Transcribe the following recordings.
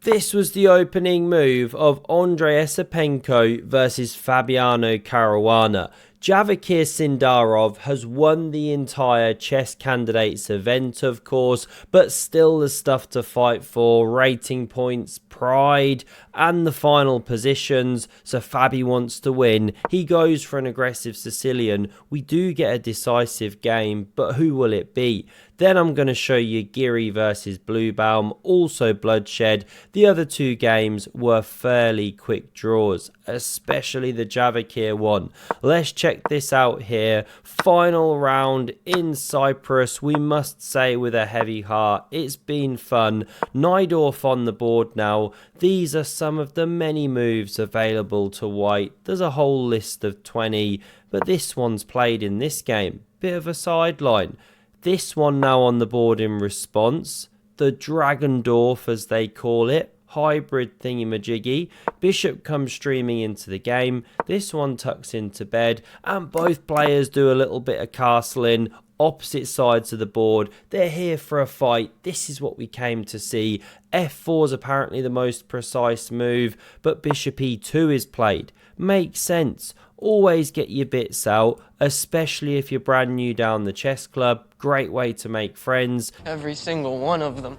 This was the opening move of Andrei Esapenko versus Fabiano Caruana. Javikir Sindarov has won the entire chess candidates event, of course, but still there's stuff to fight for, rating points, pride, and the final positions. So Fabi wants to win. He goes for an aggressive Sicilian. We do get a decisive game, but who will it be? Then I'm going to show you Giri versus Bluebaum, also bloodshed. The other two games were fairly quick draws, especially the Javikir one. Let's check this out here. Final round in Cyprus. We must say with a heavy heart, it's been fun. Najdorf on the board now. These are some of the many moves available to white. There's a whole list of 20, but this one's played in this game. Bit of a sideline. This one now on the board in response. The Dragendorf, as they call it. Hybrid thingy-majiggy. Bishop comes streaming into the game. This one tucks into bed. And both players do a little bit of castling. Opposite sides of the board. They're here for a fight. This is what we came to see. F4 is apparently the most precise move. But Bishop E2 is played. Makes sense. Always get your bits out, especially if you're brand new down the chess club. Great way to make friends. Every single one of them.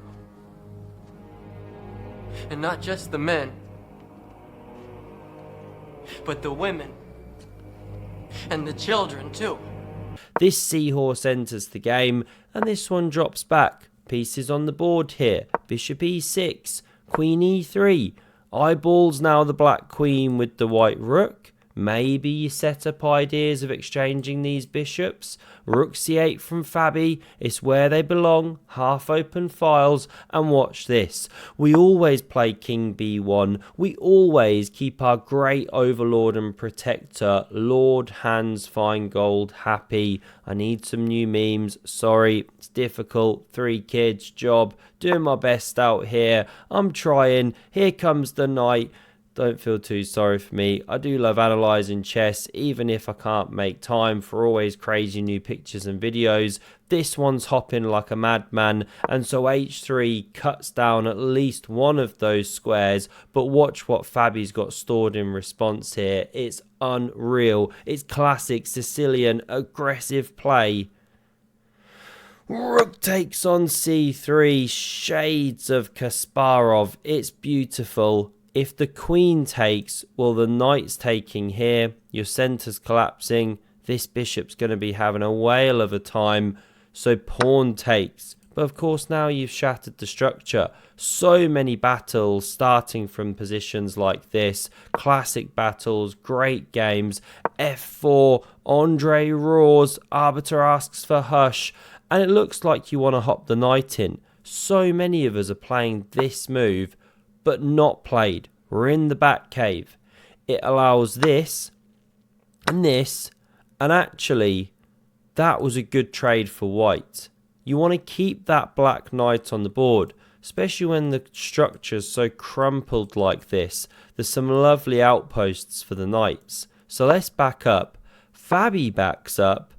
And not just the men, but the women. And the children too. This seahorse enters the game, and this one drops back. Pieces on the board here. Bishop E6, Queen E3. Eyeballs now the black queen with the white rook. Maybe you set up ideas of exchanging these bishops. Rook c8 from Fabi. It's where they belong. Half open files. And watch this. We always play king b1. We always keep our great overlord and protector, Lord Hands Feingold, happy. I need some new memes. Sorry, it's difficult. 3 kids, job. Doing my best out here. I'm trying. Here comes the knight. Don't feel too sorry for me. I do love analysing chess, even if I can't make time for always crazy new pictures and videos. This one's hopping like a madman, and so h3 cuts down at least one of those squares. But watch what Fabi's got stored in response here. It's unreal. It's classic Sicilian aggressive play. Rook takes on c3, shades of Kasparov. It's beautiful. If the queen takes, well, the knight's taking here. Your centre's collapsing. This bishop's going to be having a whale of a time. So pawn takes. But of course now you've shattered the structure. So many battles starting from positions like this. Classic battles, great games. F4, Andre roars, arbiter asks for hush. And it looks like you want to hop the knight in. So many of us are playing this move, but not played. We're in the back cave. It allows this, and actually, that was a good trade for white. You want to keep that black knight on the board, especially when the structure's so crumpled like this. There's some lovely outposts for the knights. So let's back up. Fabi backs up,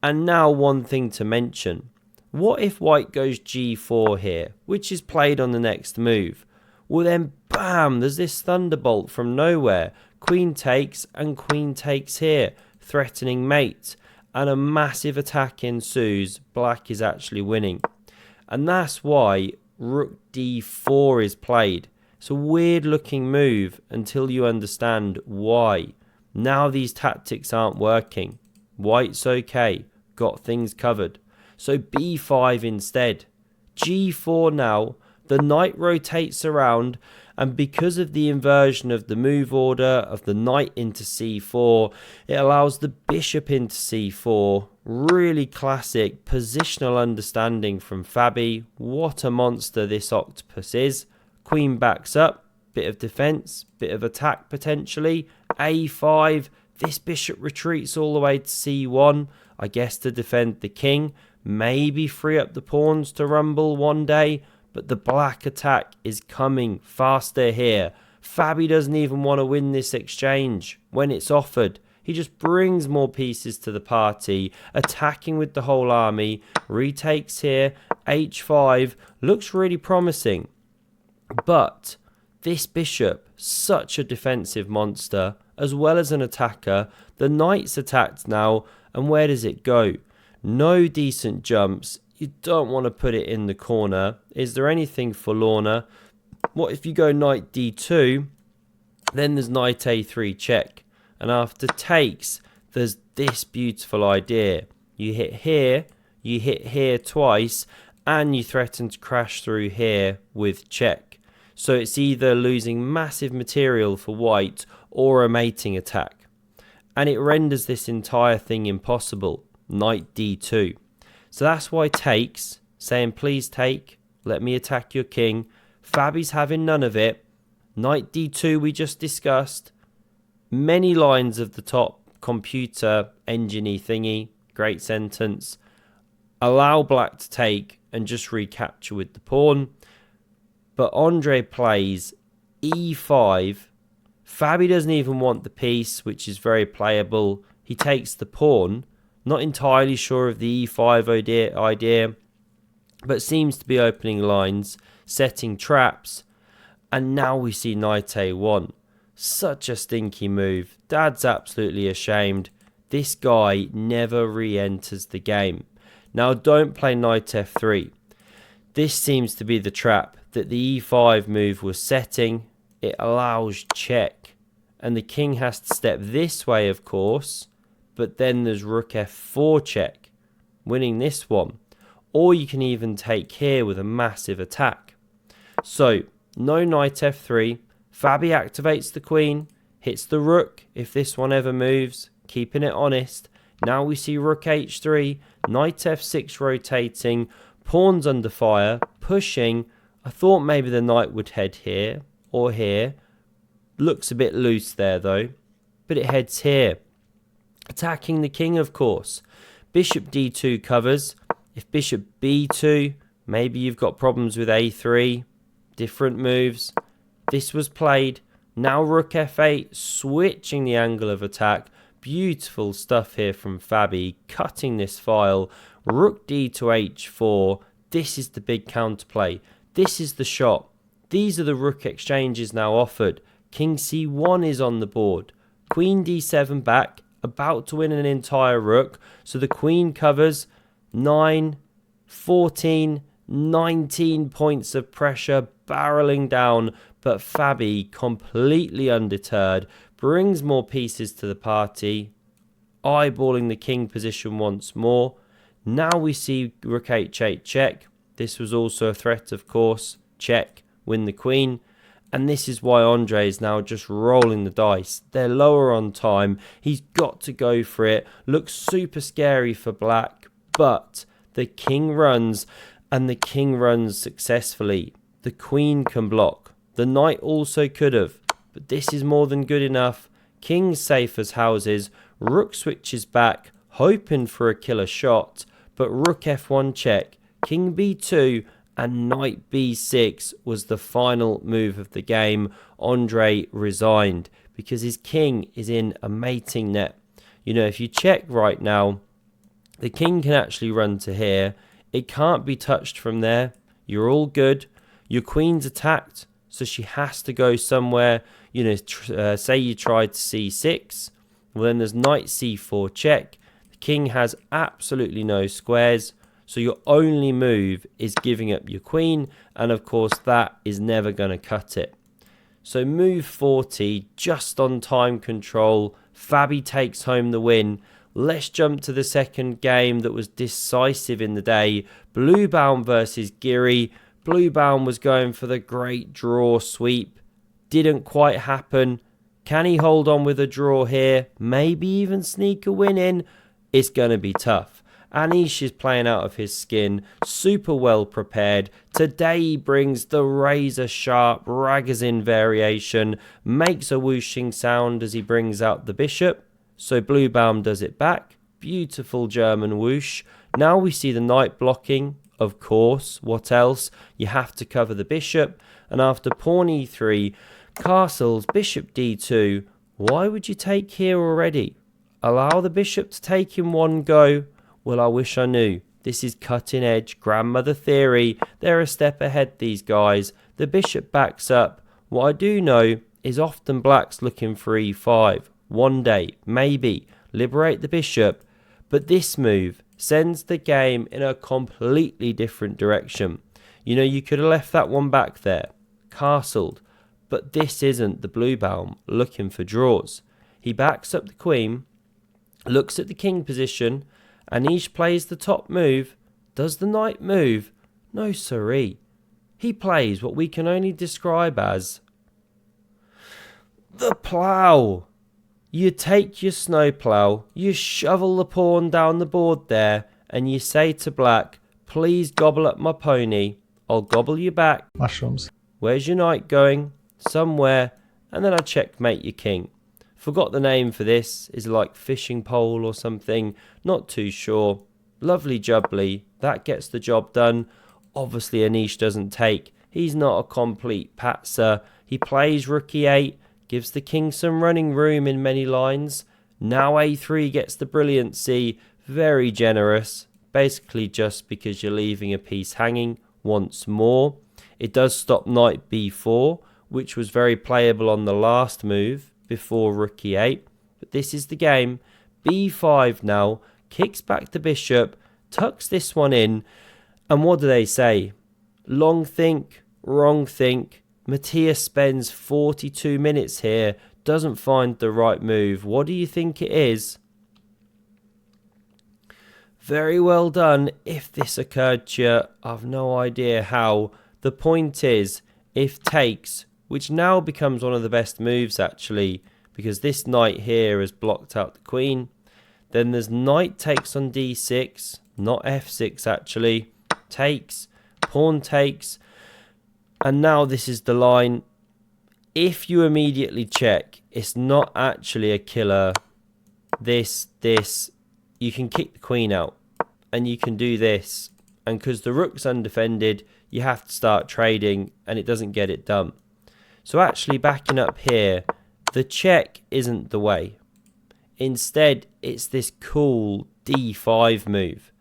and now one thing to mention. What if white goes g4 here, which is played on the next move? Well then, bam, there's this thunderbolt from nowhere. Queen takes and queen takes here, threatening mate. And a massive attack ensues. Black is actually winning. And that's why rook d4 is played. It's a weird looking move until you understand why. Now these tactics aren't working. White's okay, got things covered. So b5 instead. g4 now. The knight rotates around, and because of the inversion of the move order of the knight into c4, it allows the bishop into c4. Really classic positional understanding from Fabi. What a monster this octopus is. Queen backs up, bit of defense, bit of attack potentially. a5, this bishop retreats all the way to c1, I guess to defend the king. Maybe free up the pawns to rumble one day. But the black attack is coming faster here. Fabi doesn't even want to win this exchange when it's offered. He just brings more pieces to the party, attacking with the whole army. Retakes here, h5, looks really promising. But this bishop, such a defensive monster, as well as an attacker. The knight's attacked now, and where does it go? No decent jumps. You don't want to put it in the corner. Is there anything forlorner? What if you go knight d2, then there's knight a3 check, and after takes, there's this beautiful idea. You hit here twice, and you threaten to crash through here with check. So it's either losing massive material for white or a mating attack. And it renders this entire thing impossible. Knight d2. So that's why takes, saying please take, let me attack your king. Fabi's having none of it. Knight d2 we just discussed. Many lines of the top computer engine-y thingy. Great sentence. Allow black to take and just recapture with the pawn. But Andre plays e5. Fabi doesn't even want the piece, which is very playable. He takes the pawn. Not entirely sure of the e5 idea, but seems to be opening lines, setting traps. And now we see knight a1. Such a stinky move. Dad's absolutely ashamed. This guy never re-enters the game. Now don't play knight f3. This seems to be the trap that the e5 move was setting. It allows check. And the king has to step this way, of course. But then there's rook f4 check, winning this one. Or you can even take here with a massive attack. So, no knight f3. Fabi activates the queen, hits the rook if this one ever moves, keeping it honest. Now we see rook h3, knight f6 rotating, pawns under fire, pushing. I thought maybe the knight would head here or here. Looks a bit loose there though, but it heads here. Attacking the king, of course. Bishop d2 covers. If bishop b2, maybe you've got problems with a3. Different moves. This was played. Now rook f8, switching the angle of attack. Beautiful stuff here from Fabi, cutting this file. Rook d to h4. This is the big counterplay. This is the shot. These are the rook exchanges now offered. King c1 is on the board. Queen d7 back, about to win an entire rook. So the queen covers 9, 14, 19 points of pressure barreling down. But Fabi, completely undeterred, brings more pieces to the party, eyeballing the king position once more. Now we see rook h8 check. This was also a threat, of course. Check, win the queen. And this is why Andre is now just rolling the dice. They're lower on time. He's got to go for it. Looks super scary for black. But the king runs, and the king runs successfully. The queen can block. The knight also could have. But this is more than good enough. King's safe as houses. Rook switches back, hoping for a killer shot. But rook f1 check. King b2. And knight b6 was the final move of the game. Andre resigned because his king is in a mating net. You know, if you check right now, the king can actually run to here. It can't be touched from there. You're all good. Your queen's attacked, so she has to go somewhere. You know, say you tried to c6. Well, then there's knight c4 check. The king has absolutely no squares. So your only move is giving up your queen, and of course that is never going to cut it. So move 40, just on time control. Fabi takes home the win. Let's jump to the second game that was decisive in the day. Bluebaum versus Giri. Bluebaum was going for the great draw sweep. Didn't quite happen. Can he hold on with a draw here? Maybe even sneak a win in? It's going to be tough. Anish is playing out of his skin, super well prepared. Today he brings the razor sharp Ragozin variation, makes a whooshing sound as he brings out the bishop. So Bluebaum does it back. Beautiful German whoosh. Now we see the knight blocking, of course. What else? You have to cover the bishop. And after pawn e3, castles, bishop d2. Why would you take here already? Allow the bishop to take in one go. Well, I wish I knew. This is cutting edge grandmother theory. They're a step ahead, these guys. The bishop backs up. What I do know is often black's looking for e5. One day, maybe, liberate the bishop. But this move sends the game in a completely different direction. You know, you could have left that one back there, castled. But this isn't the Bluebaum looking for draws. He backs up the queen, looks at the king position, Anish plays the top move. Does the knight move? No siree. He plays what we can only describe as the plough. You take your snowplough, you shovel the pawn down the board there, and you say to black, please gobble up my pony. I'll gobble you back. Mushrooms. Where's your knight going? Somewhere. And then I checkmate your king. Forgot the name for this. Is it like fishing pole or something? Not too sure. Lovely jubbly. That gets the job done. Obviously Anish doesn't take. He's not a complete patser. He plays rook e8. Gives the king some running room in many lines. Now a3 gets the brilliancy. Very generous. Basically just because you're leaving a piece hanging once more. It does stop knight b4, which was very playable on the last move before rook e8. But this is the game. b5 now. Kicks back the bishop. Tucks this one in. And what do they say? Long think, wrong think. Matthias spends 42 minutes here. Doesn't find the right move. What do you think it is? Very well done. If this occurred to you, I've no idea how. The point is, if takes, which now becomes one of the best moves actually, because this knight here has blocked out the queen. Then there's knight takes on d6, not f6 actually. Takes, pawn takes, and now this is the line. If you immediately check, it's not actually a killer. This, you can kick the queen out, and you can do this. And because the rook's undefended, you have to start trading, and it doesn't get it done. So actually backing up here, the check isn't the way. Instead, it's this cool d5 move.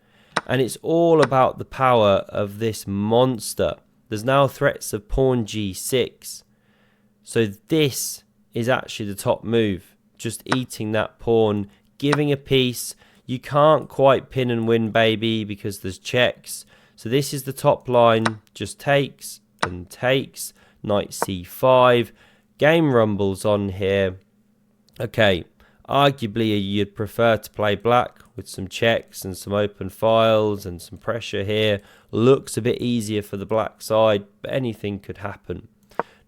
And it's all about the power of this monster. There's now threats of pawn g6. So this is actually the top move. Just eating that pawn, giving a piece. You can't quite pin and win, baby, because there's checks. So this is the top line. Just takes and takes. Knight c5. Game rumbles on here. Okay, arguably you'd prefer to play black with some checks and some open files and some pressure here. Looks a bit easier for the black side, but anything could happen.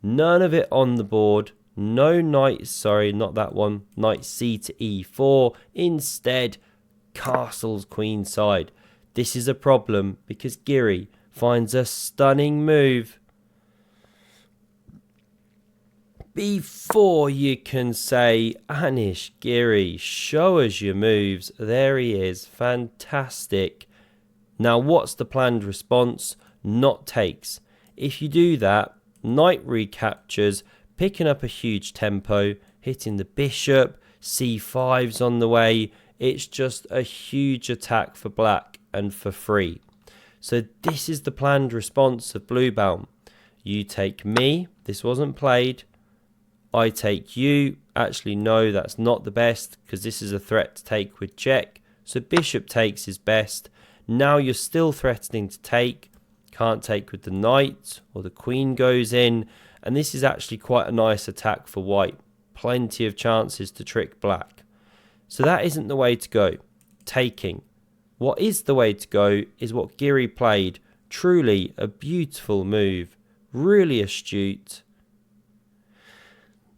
None of it on the board. No knight, sorry, not that one. Knight c to e4. Instead, castles queen side. This is a problem because Giri finds a stunning move. Before you can say, Anish, Giri, show us your moves. There he is. Fantastic. Now, what's the planned response? Not takes. If you do that, knight recaptures, picking up a huge tempo, hitting the bishop, c5's on the way. It's just a huge attack for black and for free. So this is the planned response of Bluebaum. You take me. This wasn't played. I take you. Actually, no, that's not the best because this is a threat to take with check. So bishop takes is best. Now you're still threatening to take. Can't take with the knight or the queen goes in. And this is actually quite a nice attack for white. Plenty of chances to trick black. So that isn't the way to go. Taking. What is the way to go is what Giri played. Truly a beautiful move. Really astute.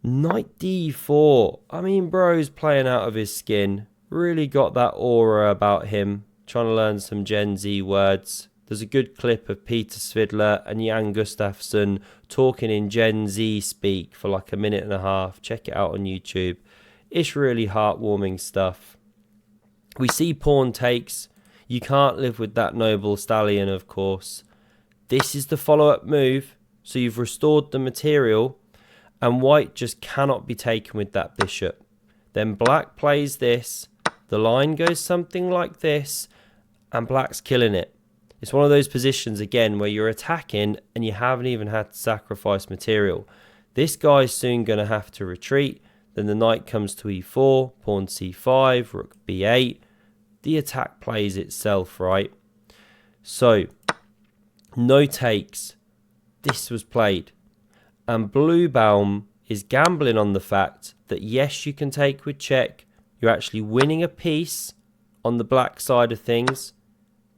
Knight d4. I mean, bro's playing out of his skin. Really got that aura about him. Trying to learn some Gen Z words. There's a good clip of Peter Svidler and Jan Gustafsson talking in Gen Z speak for like a minute and a half. Check it out on YouTube. It's really heartwarming stuff. We see pawn takes. You can't live with that noble stallion, of course. This is the follow-up move. So you've restored the material. And white just cannot be taken with that bishop. Then black plays this. The line goes something like this. And black's killing it. It's one of those positions again where you're attacking and you haven't even had to sacrifice material. This guy's soon going to have to retreat. Then the knight comes to e4, pawn c5, rook b8. The attack plays itself, right? So, no takes. This was played. And Bluebaum is gambling on the fact that yes, you can take with check. You're actually winning a piece on the black side of things.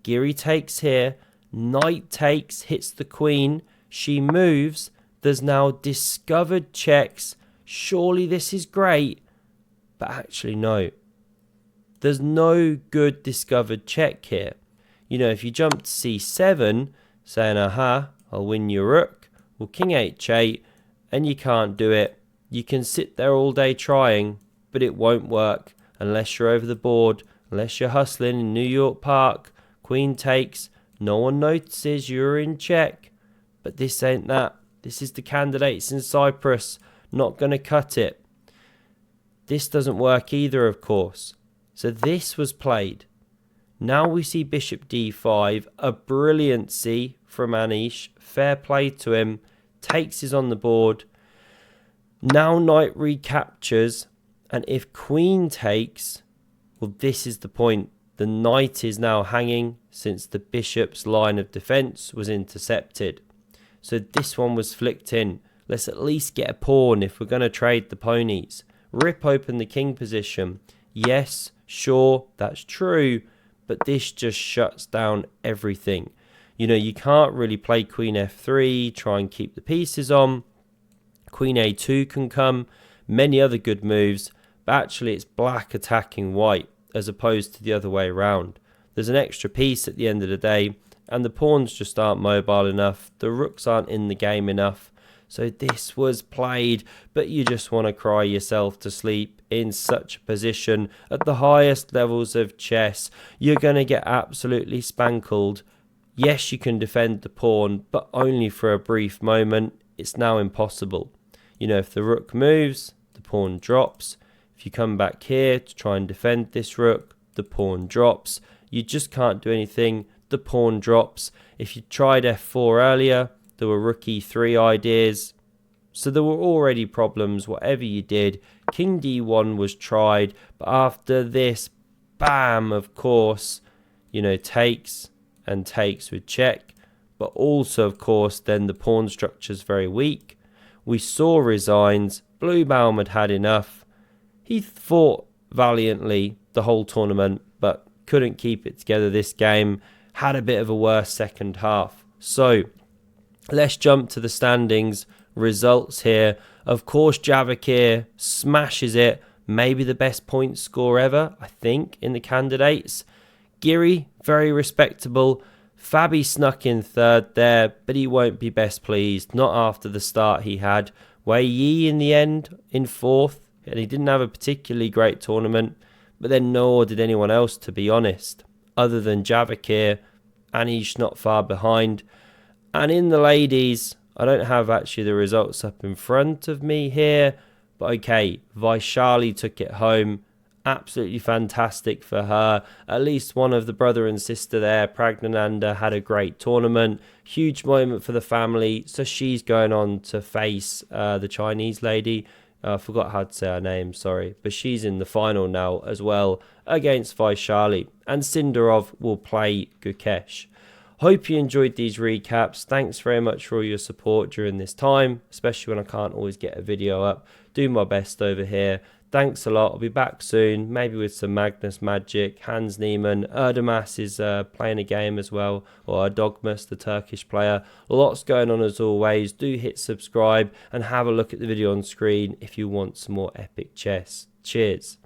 Giri takes here. Knight takes, hits the queen. She moves. There's now discovered checks. Surely this is great. But actually, no. There's no good discovered check here. You know, if you jump to c7, saying, aha, I'll win your rook. Well, king h8, and you can't do it. You can sit there all day trying, but it won't work unless you're over the board, unless you're hustling in New York Park. Queen takes, no one notices you're in check. But this ain't that. This is the candidates in Cyprus. Not going to cut it. This doesn't work either, of course. So this was played. Now we see bishop d5, a brilliancy from Anish. Fair play to him. Takes is on the board. Now knight recaptures. And if queen takes, well, this is the point. The knight is now hanging since the bishop's line of defense was intercepted. So this one was flicked in. Let's at least get a pawn if we're going to trade the ponies. Rip open the king position. Yes, sure, that's true. But this just shuts down everything. You know, you can't really play queen f3, try and keep the pieces on. Queen a2 can come. Many other good moves. But actually it's black attacking white as opposed to the other way around. There's an extra piece at the end of the day. And the pawns just aren't mobile enough. The rooks aren't in the game enough. So this was played, but you just want to cry yourself to sleep in such a position. At the highest levels of chess, you're going to get absolutely spankled. Yes, you can defend the pawn, but only for a brief moment. It's now impossible. You know, if the rook moves, the pawn drops. If you come back here to try and defend this rook, the pawn drops. You just can't do anything. The pawn drops. If you tried f4 earlier, there were rook e3 ideas. So there were already problems, whatever you did. King d1 was tried, but after this, bam, of course, you know, takes and takes with check. But also, of course, then the pawn structure's very weak. We saw resigns. Bluebaum had had enough. He fought valiantly the whole tournament, but couldn't keep it together this game. Had a bit of a worse second half. So, let's jump to the standings. Results here. Of course, Javakir smashes it. Maybe the best point score ever, I think, in the candidates. Giri, very respectable. Fabi snuck in third there, but he won't be best pleased. Not after the start he had. Wei Yi in the end, in fourth. And he didn't have a particularly great tournament. But then nor did anyone else, to be honest. Other than Javakir. Anish not far behind. And in the ladies, I don't have actually the results up in front of me here. But okay, Vaishali took it home. Absolutely fantastic for her. At least one of the brother and sister there, Pragnananda, had a great tournament. Huge moment for the family. So she's going on to face the Chinese lady. I forgot how to say her name, sorry. But she's in the final now as well against Vaishali. And Sindarov will play Gukesh. Hope you enjoyed these recaps. Thanks very much for all your support during this time, especially when I can't always get a video up. Do my best over here. Thanks a lot. I'll be back soon, maybe with some Magnus Magic. Hans Niemann. Erdemas is playing a game as well, or Dogmas, the Turkish player. Lots going on as always. Do hit subscribe and have a look at the video on screen if you want some more epic chess. Cheers.